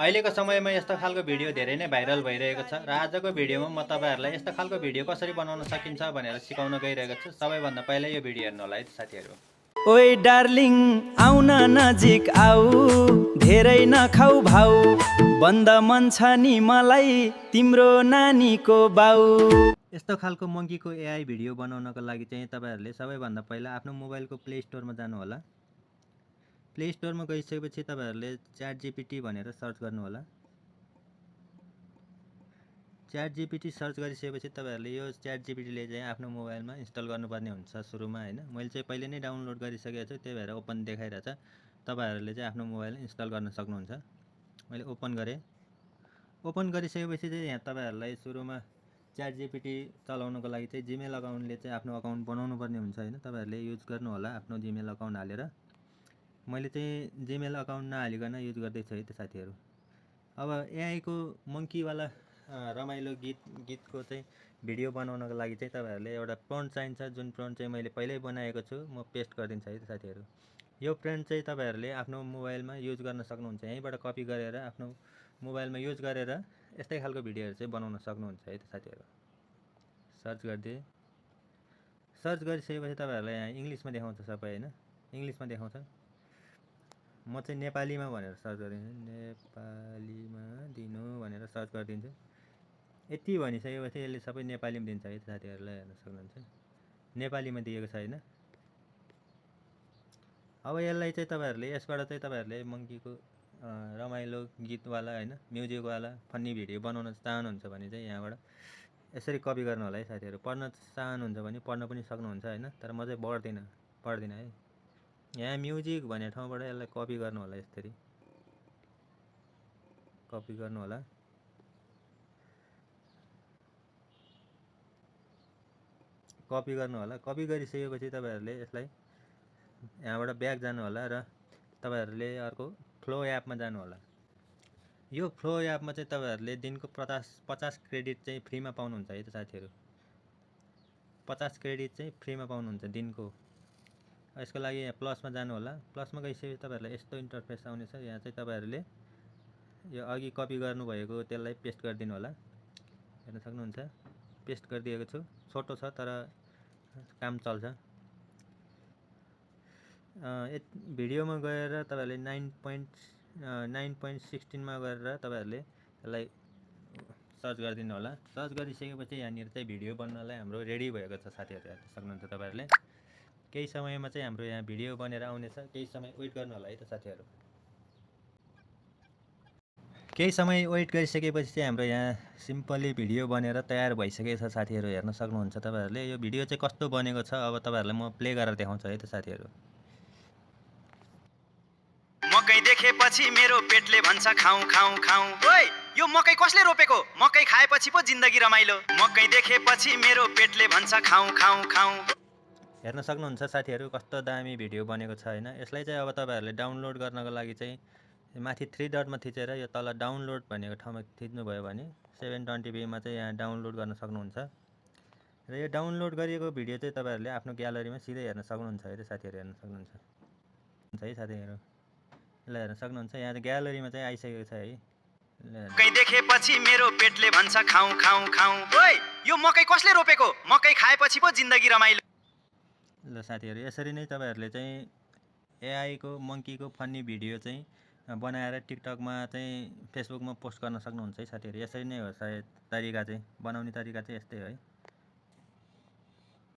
अहिलेको समयमा यस्तो खालको भिडियो धेरै नै भाइरल भइरहेको छ र आजको भिडियोमा म तपाईँहरूलाई यस्तो खालको भिडियो कसरी बनाउन सकिन्छ भनेर सिकाउन गइरहेको छु। सबैभन्दा पहिला यो भिडियो हेर्नु होला है साथीहरू। ओइ डार्लिङ आउन नजिक आऊ, धेरै नखाऊ भाउ, बन्द मन छ नि मलाई तिम्रो नानीको बाउ। यस्तो खालको मङ्कीको एआई भिडियो बनाउनको लागि चाहिँ तपाईँहरूले सबैभन्दा पहिला आफ्नो मोबाइलको प्ले स्टोरमा जानु होला। प्ले स्टोरमा गइसकेपछि तपाईँहरूले च्याट जिपिटी भनेर सर्च गर्नु होला। च्याट जिपिटी सर्च गरिसकेपछि तपाईँहरूले यो च्याट जिपिटीले चाहिँ आफ्नो मोबाइलमा इन्स्टल गर्नुपर्ने हुन्छ सुरुमा हैन। मैले चाहिँ पहिले नै डाउनलोड गरिसकेको छु, त्यही भएर ओपन देखाइरहेछ। तपाईँहरूले चाहिँ आफ्नो मोबाइल इन्स्टल गर्न सक्नुहुन्छ। मैले ओपन गरेँ। ओपन गरिसकेपछि चाहिँ यहाँ तपाईँहरूलाई सुरुमा च्याट जिपिटी चलाउनको लागि चाहिँ जिमेल अकाउन्टले चाहिँ आफ्नो अकाउन्ट बनाउनु पर्ने हुन्छ हैन। तपाईँहरूले युज गर्नु होला आफ्नो जिमेल अकाउन्ट हालेर। मैले चाहिँ जिमेल अकाउन्ट नहालिकन युज गर्दैछु है त साथीहरू। अब एआईको मङ्कीवाला रमाइलो गीतको चाहिँ भिडियो बनाउनको लागि चाहिँ तपाईँहरूले एउटा प्रम्प्ट चाहिन्छ, जुन प्रम्प्ट चाहिँ मैले पहिल्यै बनाएको छु। म पेस्ट गरिदिन्छु है त साथीहरू। यो प्रम्प्ट चाहिँ तपाईँहरूले आफ्नो मोबाइलमा युज गर्न सक्नुहुन्छ। यहीँबाट कपी गरेर आफ्नो मोबाइलमा युज गरेर यस्तै खालको भिडियोहरू चाहिँ बनाउन सक्नुहुन्छ है त साथीहरू। सर्च गरिदिएँ। सर्च गरिसकेपछि तपाईँहरूलाई यहाँ इङ्ग्लिसमा देखाउँछ सबै हैन। इङ्ग्लिसमा देखाउँछ। म चाहिँ नेपालीमा भनेर सर्च गरिदिन्छु। नेपालीमा दिनु भनेर सर्च गरिदिन्छु। यति भनिसकेपछि यसले सबै नेपालीमा दिन्छ है साथीहरूलाई, हेर्न सक्नुहुन्छ। नेपालीमा दिएको छ हैन। अब यसलाई चाहिँ तपाईँहरूले यसबाट चाहिँ तपाईँहरूले मङ्कीको रमाइलो गीतवाला हैन, म्युजिकवाला फन्नी भिडियो बनाउन चाहनुहुन्छ भने चाहिँ यहाँबाट यसरी कपी गर्नु होला है साथीहरू। पढ्न चाहनुहुन्छ भने पढ्न पनि सक्नुहुन्छ हैन, तर म चाहिँ पढ्दिनँ है। यहाँ म्युजिक भन्ने ठाउँबाट यसलाई कपी गर्नु होला। यसरी कपी गर्नु होला। कपी गर्नु होला। कपी गरिसकेपछि तपाईँहरूले यसलाई यहाँबाट ब्याक जानु होला र तपाईँहरूले अर्को फ्लो एपमा जानु होला। यो फ्लो एपमा चाहिँ तपाईँहरूले दिनको 50 क्रेडिट चाहिँ फ्रीमा पाउनुहुन्छ है त साथीहरू। 50 क्रेडिट चाहिँ फ्रीमा पाउनुहुन्छ दिनको। यसको लागि यहाँ प्लसमा जानु होला। प्लसमा गइसकेपछि तपाईँहरूलाई यस्तो इन्टरफेस आउनेछ। यहाँ चाहिँ तपाईँहरूले यो अघि कपी गर्नुभएको त्यसलाई पेस्ट गरिदिनु होला। हेर्न सक्नुहुन्छ। पेस्ट गरिदिएको छु। छोटो छ तर काम चल्छ। भिडियोमा गएर तपाईँहरूले 9.16मा गरेर तपाईँहरूले यसलाई सर्च गरिदिनु होला। सर्च गरिसकेपछि यहाँनिर चाहिँ भिडियो बन्नलाई हाम्रो रेडी भएको छ साथीहरू, हेर्न सक्नुहुन्छ तपाईँहरूले। केही समयमा चाहिँ हाम्रो यहाँ भिडियो बनेर आउनेछ। केही समय वेट गर्नु होला है त साथीहरू। केही समय वेट गरिसकेपछि चाहिँ हाम्रो यहाँ सिम्पली भिडियो बनेर तयार भइसकेको छ साथीहरू, हेर्न सक्नुहुन्छ तपाईँहरूले। यो भिडियो चाहिँ कस्तो बनेको छ अब तपाईँहरूलाई म प्ले गरेर देखाउँछु है त साथीहरू। मकै देखेपछि मेरो पेटले भन्छ खाऊ खाऊ खाऊ। ओइ यो मकै कसले रोपेको? मकै खाएपछि पो जिन्दगी रमाइलो। मकै देखेपछि मेरो पेटले भन्छ खाऊ खाऊ खाऊ। हेर्न सक्नुहुन्छ साथीहरू कस्तो दामी भिडियो बनेको छ हैन। यसलाई चाहिँ अब तपाईँहरूले डाउनलोड गर्नको लागि चाहिँ माथि 3 डटमा थिचेर यो तल डाउनलोड भनेको ठाउँमा थिच्नुभयो भने 720pमा चाहिँ यहाँ डाउनलोड गर्न सक्नुहुन्छ। र यो डाउनलोड गरिएको भिडियो चाहिँ तपाईँहरूले आफ्नो ग्यालरीमा सिधै हेर्न सक्नुहुन्छ है त साथीहरू। हेर्न सक्नुहुन्छ है साथीहरू। यसलाई हेर्न सक्नुहुन्छ। यहाँ ग्यालरीमा चाहिँ आइसकेको छ है। मकै देखेपछि मेरो पेटले भन्छ खाऊ खाऊ खाऊ। ओइ यो मकै कसले रोपेको? मकै खाएपछि पो जिन्दगी रमाइलो। ल साथीहरू, यसरी नै तपाईँहरूले चाहिँ एआईको मङ्कीको फन्नी भिडियो चाहिँ बनाएर टिकटकमा चाहिँ फेसबुकमा पोस्ट गर्न सक्नुहुन्छ है साथीहरू। यसरी नै हो सायद तरिका चाहिँ, बनाउने तरिका चाहिँ यस्तै हो है।